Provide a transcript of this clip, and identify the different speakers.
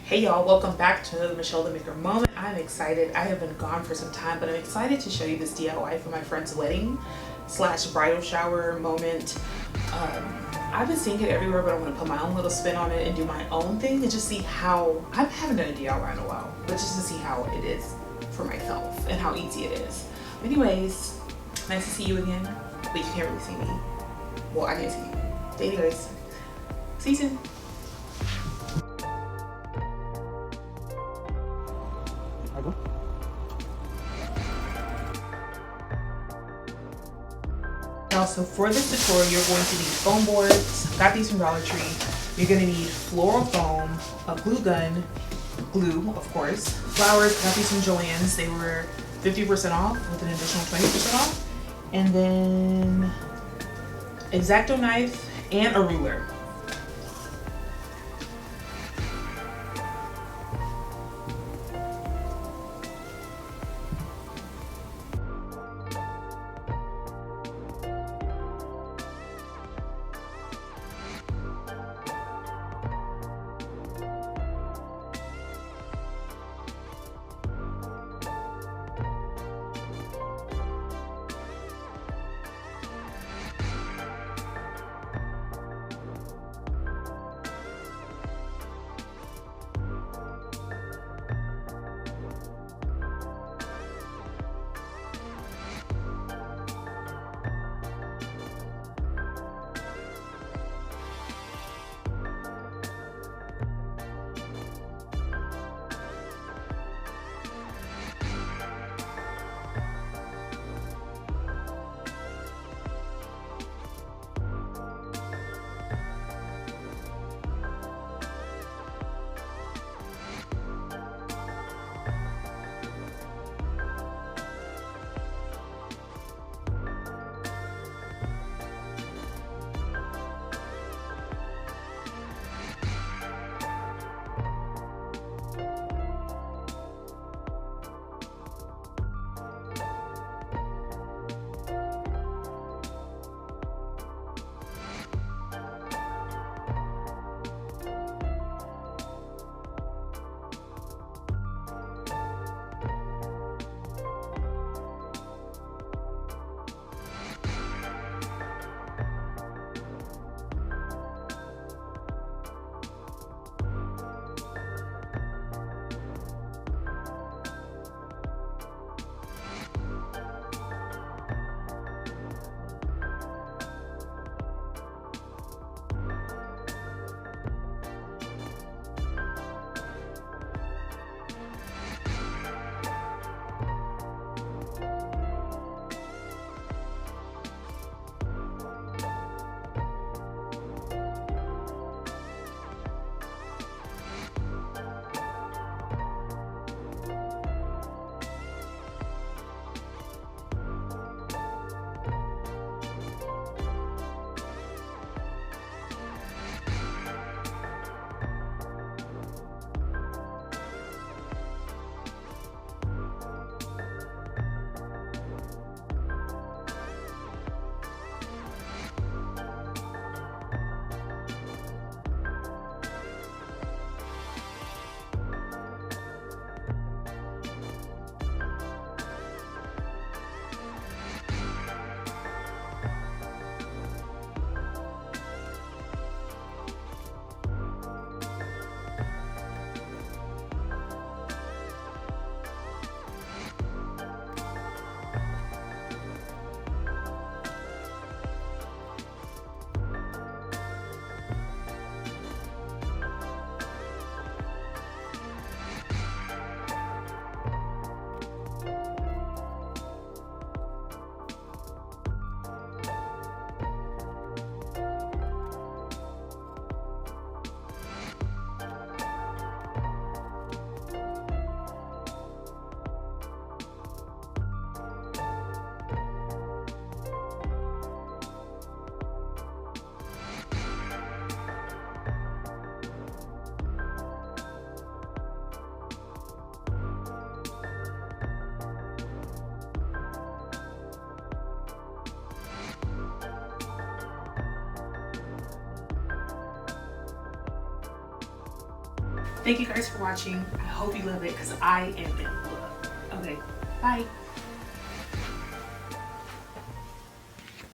Speaker 1: Hey y'all, welcome back to another Michelle the Maker moment. I'm excited. I have been gone for some time, but I'm excited to show you this DIY for my friend's wedding slash bridal shower moment. I've been seeing it everywhere, but I want to put my own little spin on it and do my own thing and just see how, I haven't done a DIY in a while, but just to see how it is for myself and how easy it is. Anyways, nice to see you again, but you can't really see me. Well, I can't see you. But anyways, see you soon. So for this tutorial, you're going to need foam boards. Got these from Dollar Tree. You're going to need floral foam, a glue gun, glue, of course, flowers. Got these from Joann's. They were 50% off with an additional 20% off. And then Exacto Knife and a ruler. Thank you guys for watching. I hope you love it because I am in love. Okay, bye.